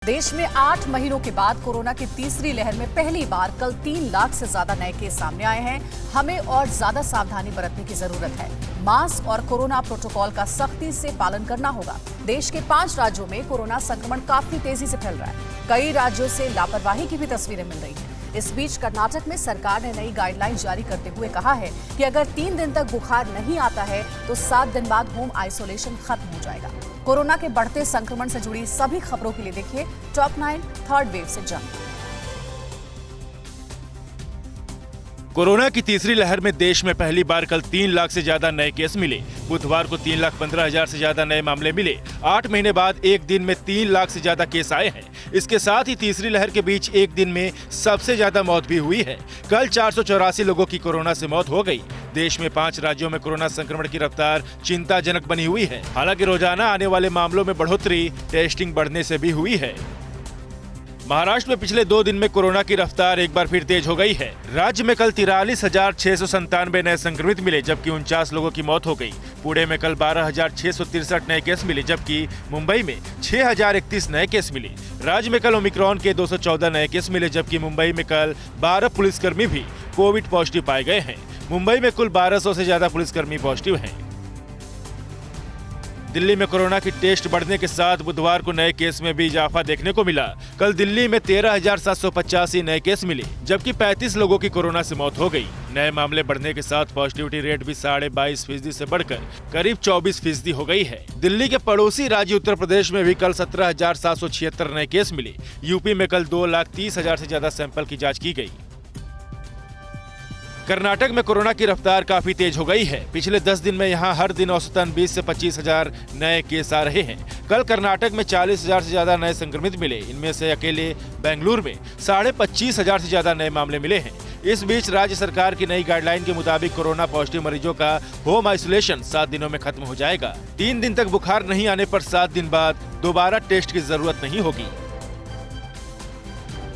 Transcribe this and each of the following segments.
देश में 8 महीनों के बाद कोरोना की तीसरी लहर में पहली बार कल 3 लाख से ज्यादा नए केस सामने आए हैं। हमें और ज्यादा सावधानी बरतने की जरूरत है। मास्क और कोरोना प्रोटोकॉल का सख्ती से पालन करना होगा। देश के 5 राज्यों में कोरोना संक्रमण काफी तेजी से फैल रहा है। कई राज्यों से लापरवाही की भी तस्वीरें मिल रही हैं। इस बीच कर्नाटक में सरकार ने नई गाइडलाइन जारी करते हुए कहा है कि अगर 3 दिन तक बुखार नहीं आता है तो 7 दिन बाद होम आइसोलेशन खत्म हो जाएगा। कोरोना के बढ़ते संक्रमण से जुड़ी सभी खबरों के लिए देखिए टॉप 9 थर्ड वेव से जंग। कोरोना की तीसरी लहर में देश में पहली बार कल 3 लाख से ज्यादा नए केस मिले। बुधवार को 3,15,000 से ज्यादा नए मामले मिले। 8 महीने बाद एक दिन में 3 लाख से ज्यादा केस आए हैं। इसके साथ ही तीसरी लहर के बीच एक दिन में सबसे ज्यादा मौत भी हुई है। कल 484 लोगों की कोरोना से मौत हो गई। देश में 5 राज्यों में कोरोना संक्रमण की रफ्तार चिंताजनक बनी हुई है। हालांकि रोजाना आने वाले मामलों में बढ़ोतरी टेस्टिंग बढ़ने से भी हुई है। महाराष्ट्र में पिछले 2 दिन में कोरोना की रफ्तार एक बार फिर तेज हो गई है। राज्य में कल 43,697 नए संक्रमित मिले, जबकि 49 लोगों की मौत हो गई। पुणे में कल 12,663 नए केस मिले, जबकि मुंबई में 6,031 नए केस मिले। राज्य में कल ओमिक्रॉन के 214 नए केस मिले, जबकि मुंबई में कल 12 पुलिसकर्मी भी कोविड पॉजिटिव पाए गए हैं। मुंबई में कुल 1200 से ज्यादा पुलिसकर्मी पॉजिटिव हैं। दिल्ली में कोरोना की टेस्ट बढ़ने के साथ बुधवार को नए केस में भी इजाफा देखने को मिला। कल दिल्ली में 13,785 नए केस मिले, जबकि 35 लोगों की कोरोना से मौत हो गई। नए मामले बढ़ने के साथ पॉजिटिविटी रेट भी 22.5% से बढ़कर करीब 24% हो गई है। दिल्ली के पड़ोसी राज्य उत्तर प्रदेश में भी कल 17,776 नए केस मिले। यूपी में कल 2,30,000 से ज्यादा सैंपल की जाँच की गयी। कर्नाटक में कोरोना की रफ्तार काफी तेज हो गई है। पिछले 10 दिन में यहां हर दिन औसतन 20 से 25,000 नए केस आ रहे हैं। कल कर्नाटक में 40,000 से ज्यादा नए संक्रमित मिले। इनमें से अकेले बेंगलुरु में 25,500 से ज्यादा नए मामले मिले हैं। इस बीच राज्य सरकार की नई गाइडलाइन के मुताबिक कोरोना पॉजिटिव मरीजों का होम आइसोलेशन 7 दिनों में खत्म हो जाएगा। 3 दिन तक बुखार नहीं आने पर 7 दिन बाद दोबारा टेस्ट की जरूरत नहीं होगी।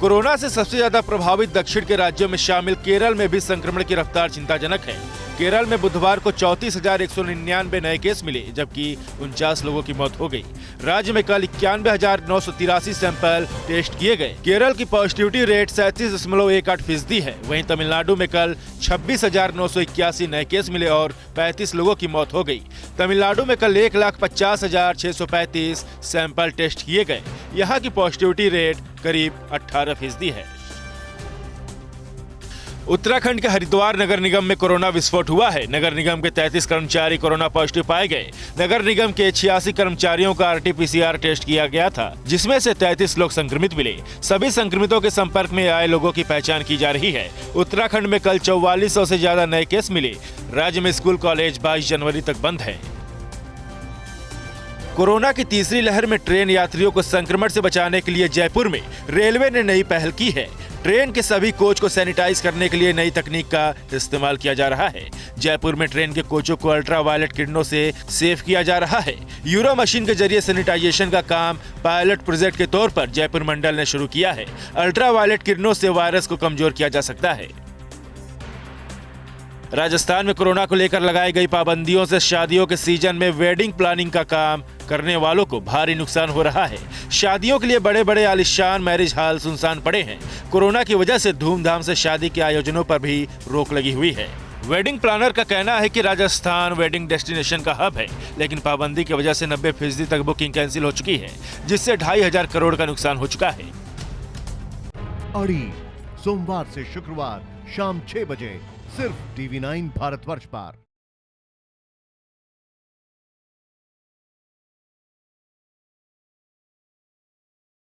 कोरोना से सबसे ज्यादा प्रभावित दक्षिण के राज्यों में शामिल केरल में भी संक्रमण की रफ्तार चिंताजनक है। केरल में बुधवार को 34,199 नए केस मिले, जबकि 49 लोगों की मौत हो गई। राज्य में कल 91,983 सैंपल टेस्ट किए गए। केरल की पॉजिटिविटी रेट 37.18% है। वहीं तमिलनाडु में कल 26,981 नए केस मिले और 35 लोगों की मौत हो गई। तमिलनाडु में कल 1,50,635 सैंपल टेस्ट किए गए। यहाँ की पॉजिटिविटी रेट करीब 18% है। उत्तराखंड के हरिद्वार नगर निगम में कोरोना विस्फोट हुआ है। नगर निगम के 33 कर्मचारी कोरोना पॉजिटिव पाए गए। नगर निगम के 86 कर्मचारियों का RT-PCR टेस्ट किया गया था, जिसमें से 33 लोग संक्रमित मिले। सभी संक्रमितों के संपर्क में आए लोगों की पहचान की जा रही है। उत्तराखंड में कल 4400 से ज्यादा नए केस मिले। राज्य में स्कूल कॉलेज 22 जनवरी तक बंद है। कोरोना की तीसरी लहर में ट्रेन यात्रियों को संक्रमण से बचाने के लिए जयपुर में रेलवे ने नई पहल की है। ट्रेन के सभी कोच को सैनिटाइज करने के लिए नई तकनीक का इस्तेमाल किया जा रहा है। जयपुर में ट्रेन के कोचों को अल्ट्रावायलेट किरणों से सेव किया जा रहा है। यूरो मशीन के जरिए सैनिटाइजेशन का काम पायलट प्रोजेक्ट के तौर पर जयपुर मंडल ने शुरू किया है। अल्ट्रावायलेट किरणों से वायरस को कमजोर किया जा सकता है। राजस्थान में कोरोना को लेकर लगाई गई पाबंदियों से शादियों के सीजन में वेडिंग प्लानिंग का काम करने वालों को भारी नुकसान हो रहा है। शादियों के लिए बड़े बड़े आलिशान मैरिज हॉल सुनसान पड़े हैं। कोरोना की वजह से धूमधाम से शादी के आयोजनों पर भी रोक लगी हुई है। वेडिंग प्लानर का कहना है कि राजस्थान वेडिंग डेस्टिनेशन का हब है, लेकिन पाबंदी की वजह से 90% तक बुकिंग कैंसिल हो चुकी है, जिससे 2,500 करोड़ का नुकसान हो चुका है। अड़ी सोमवार से शुक्रवार शाम 6 बजे सिर्फ TV9 भारतवर्ष पर।